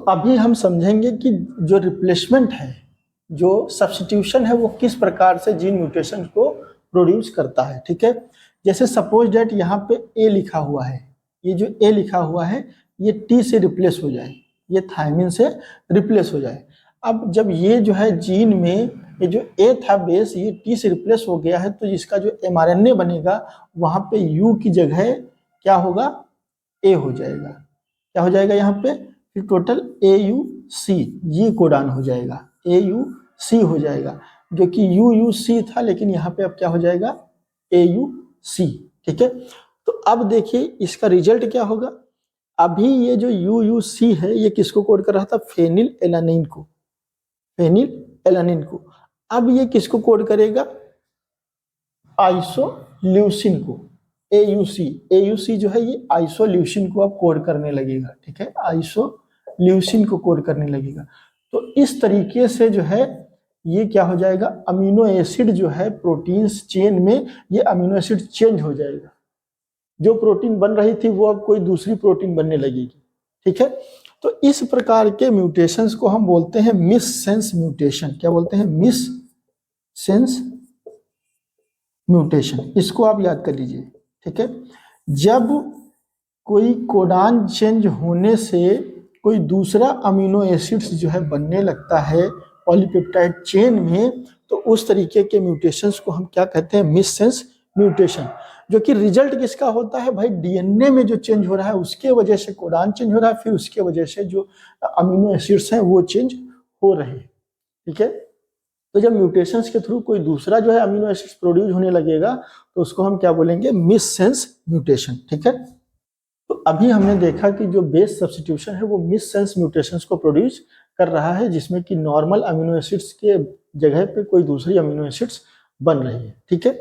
अभी हम समझेंगे कि जो रिप्लेसमेंट है, जो सब्स्टिट्यूशन है, वो किस प्रकार से जीन म्यूटेशन को प्रोड्यूस करता है। ठीक है, जैसे सपोज डेट यहाँ पे ए लिखा हुआ है, ये जो ए लिखा हुआ है ये टी से रिप्लेस हो जाए, ये थायमिन से रिप्लेस हो जाए। अब जब ये जो है जीन में ये जो ए था बेस, ये टी से रिप्लेस हो गया है, तो इसका जो mRNA बनेगा वहाँ पे यू की जगह क्या होगा, ए हो जाएगा। क्या हो जाएगा यहाँ पे, फिर टोटल AUC ये कोडान हो जाएगा, AUC हो जाएगा, जो कि UUC था, लेकिन यहाँ पे अब क्या हो जाएगा, AUC। ठीक है, तो अब देखिए इसका रिजल्ट क्या होगा। अभी ये जो UUC है ये किसको कोड कर रहा था, फेनिल एलानिन को, फेनिल एलानिन को। अब ये किसको कोड करेगा, आइसोल्यूसिन को, AUC जो है ये आइसोल्यूसिन को अब कोड करने लगेगा। ठीक है, आइसोल्यूसिन को कोड करने लगेगा। तो इस तरीके से जो है ये क्या हो जाएगा, अमीनो एसिड जो है प्रोटीन्स चेन में, ये अमीनो एसिड चेंज हो जाएगा। जो प्रोटीन बन रही थी वो अब कोई दूसरी प्रोटीन बनने लगेगी। ठीक है, तो इस प्रकार के म्यूटेशंस को हम बोलते हैं मिससेंस म्यूटेशन। क्या बोलते हैं, मिससेंस म्यूटेशन। इसको आप याद कर लीजिए। ठीक है, जब कोई कोडान चेंज होने से कोई दूसरा अमीनो एसिड्स जो है बनने लगता है पॉलीपेप्टाइड चेन में, तो उस तरीके के म्यूटेशंस को हम क्या कहते हैं, मिससेंस म्यूटेशन। जो कि रिजल्ट किसका होता है भाई, डीएनए में जो चेंज हो रहा है उसके वजह से कोडान चेंज हो रहा है, फिर उसके वजह से जो अमीनो एसिड्स हैं वो चेंज हो रहे हैं। ठीक है, तो जब म्यूटेशंस के थ्रू कोई दूसरा जो है अमीनो एसिड्स प्रोड्यूस होने लगेगा तो उसको हम क्या बोलेंगे, मिससेंस म्यूटेशन। ठीक है, तो अभी हमने देखा कि जो बेस सब्स्टिट्यूशन है वो मिससेंस म्यूटेशंस को प्रोड्यूस कर रहा है, जिसमें कि नॉर्मल अमीनो एसिड्स के जगह पे कोई दूसरी अमीनो एसिड्स बन रही है। ठीक है,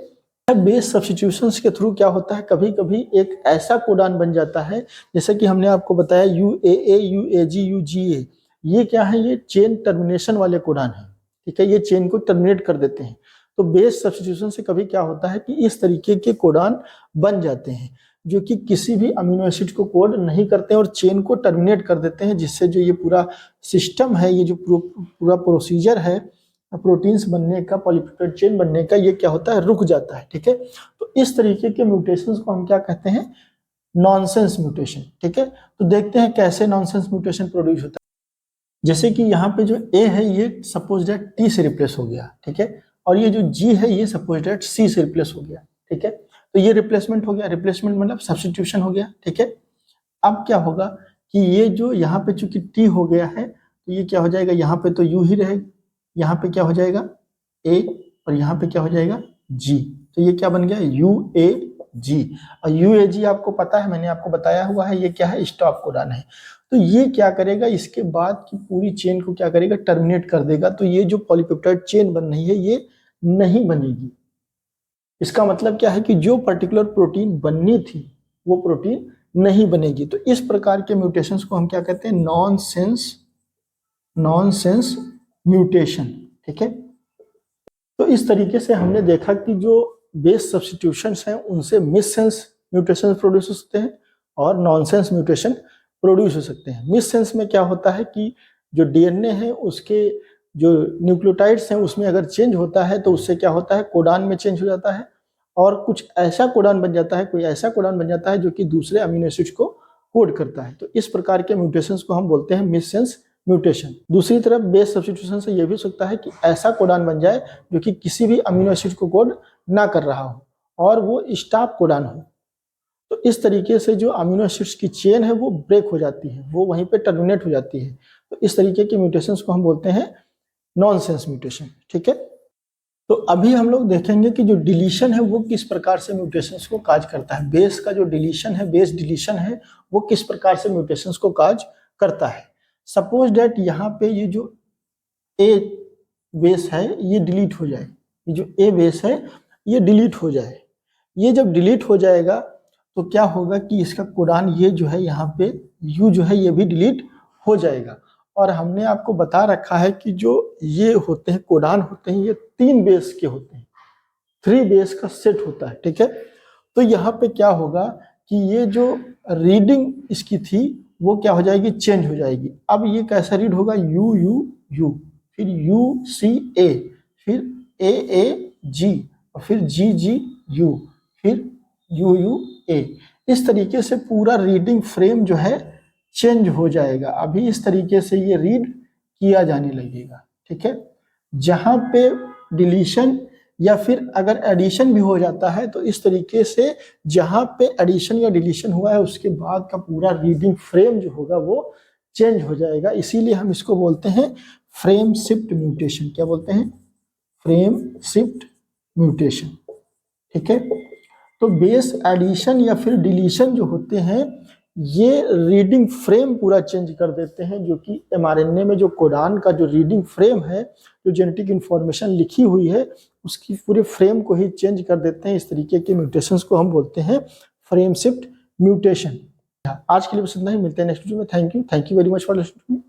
बेस सब्स्टिट्यूशंस के थ्रू क्या होता है, कभी कभी एक ऐसा कोडान बन जाता है, जैसे कि हमने आपको बताया UAA, UAG, UGA, ये क्या है, ये चेन टर्मिनेशन वाले कोडान है। ठीक है, ये चेन को टर्मिनेट कर देते हैं। तो बेस सब्स्टिट्यूशन से कभी क्या होता है कि इस तरीके के कोडान बन जाते हैं जो कि किसी भी अमीनो एसिड को कोड नहीं करते हैं और चेन को टर्मिनेट कर देते हैं, जिससे जो ये पूरा सिस्टम है, ये जो पूरा प्रोसीजर है प्रोटीन्स बनने का, पॉलीपेप्टाइड चेन बनने का, ये क्या होता है, रुक जाता है। ठीक है, तो इस तरीके के म्यूटेशंस को हम क्या कहते हैं, नॉनसेंस म्यूटेशन। ठीक है, तो देखते हैं कैसे नॉनसेंस म्यूटेशन प्रोड्यूस होता है। जैसे कि यहाँ पे जो ए है ये सपोज दैट टी से रिप्लेस हो गया। ठीक है, और ये जो जी है ये सपोज दैट सी से रिप्लेस हो गया। ठीक है, तो ये रिप्लेसमेंट हो गया, रिप्लेसमेंट मतलब सब्स्टिट्यूशन हो गया। ठीक है, अब क्या होगा कि ये जो यहाँ पे चूंकि टी हो गया है तो ये क्या हो जाएगा, यहाँ पे तो यू ही रहेगा, यहाँ पे क्या हो जाएगा ए, और यहाँ पे क्या हो जाएगा जी। तो ये क्या बन गया, UAG। और UAG आपको पता है, मैंने आपको बताया हुआ है, ये क्या है, स्टॉप कोडान है। तो ये क्या करेगा, इसके बाद की पूरी चेन को क्या करेगा, टर्मिनेट कर देगा। तो ये जो पॉलीपेप्टाइड चेन बन रही है ये नहीं बनेगी। इसका मतलब क्या है कि जो पर्टिकुलर प्रोटीन बननी थी वो प्रोटीन नहीं बनेगी। तो इस प्रकार के म्यूटेशंस को हम क्या कहते हैं, नॉनसेंस म्यूटेशन। ठीक है, तो इस तरीके से हमने देखा कि जो बेस सब्स्टिट्यूशंस हैं उनसे मिससेंस म्यूटेशन प्रोड्यूस हो सकते हैं और नॉनसेंस म्यूटेशन प्रोड्यूस हो सकते हैं। मिससेंस में क्या होता है कि जो डीएनए है उसके जो न्यूक्लियोटाइड्स हैं उसमें अगर चेंज होता है तो उससे क्या होता है, कोडान में चेंज हो जाता है और कुछ ऐसा कोडान बन जाता है, कोई ऐसा कोडान बन जाता है जो कि दूसरे अमीनो एसिड्स को कोड करता है। तो इस प्रकार के म्यूटेशंस को हम बोलते हैं मिससेंस म्यूटेशन। दूसरी तरफ बेस सब्स्टिट्यूशन से यह भी हो सकता है कि ऐसा कोडान बन जाए जो कि किसी भी अमीनो एसिड को कोड ना कर रहा हो और वो स्टॉप कोडान हो। तो इस तरीके से जो अमीनो एसिड्स की चेन है वो ब्रेक हो जाती है, वो वहीं पे टर्मिनेट हो जाती है। तो इस तरीके के म्यूटेशंस को हम बोलते हैं नॉनसेंस म्यूटेशन। ठीक है, तो अभी हम लोग देखेंगे कि जो डिलीशन है वो किस प्रकार से म्यूटेशंस को काज करता है। बेस का जो डिलीशन है, बेस डिलीशन है, वो किस प्रकार से म्यूटेशंस को काज करता है। सपोज डेट यहाँ पे ये जो ए बेस है ये डिलीट हो जाए, ये जो ए बेस है ये डिलीट हो जाए। ये जब डिलीट हो जाएगा तो क्या होगा कि इसका कोडान ये जो है यहाँ पे यू जो है ये भी डिलीट हो जाएगा। और हमने आपको बता रखा है कि जो ये होते हैं कोडान होते हैं ये 3 बेस के होते हैं, 3 बेस का सेट होता है। ठीक है, तो यहाँ पे क्या होगा कि ये जो रीडिंग इसकी थी वो क्या हो जाएगी, चेंज हो जाएगी। अब ये कैसा रीड होगा, यू यू यू, फिर यू सी ए, फिर ए जी, और फिर जी जी यू, फिर यू यू ए। इस तरीके से पूरा रीडिंग फ्रेम जो है चेंज हो जाएगा। अभी इस तरीके से ये रीड किया जाने लगेगा, ठीक है। जहां पे डिलीशन या फिर अगर एडिशन भी हो जाता है तो इस तरीके से जहां पे एडिशन या डिलीशन हुआ है उसके बाद का पूरा रीडिंग फ्रेम जो होगा वो चेंज हो जाएगा। इसीलिए हम इसको बोलते हैं फ्रेम शिफ्ट म्यूटेशन। क्या बोलते हैं, फ्रेम शिफ्ट म्यूटेशन, ठीक है। तो बेस एडिशन या फिर डिलीशन जो होते हैं ये रीडिंग फ्रेम पूरा चेंज कर देते हैं, जो कि एमआरएनए में जो कोडान का जो रीडिंग फ्रेम है, जो जेनेटिक इंफॉर्मेशन लिखी हुई है उसकी पूरे फ्रेम को ही चेंज कर देते हैं। इस तरीके के म्यूटेशंस को हम बोलते हैं फ्रेम शिफ्ट म्यूटेशन। आज के लिए बस इतना ही, मिलते हैं नेक्स्ट वीडियो में। Thank you very much for listening.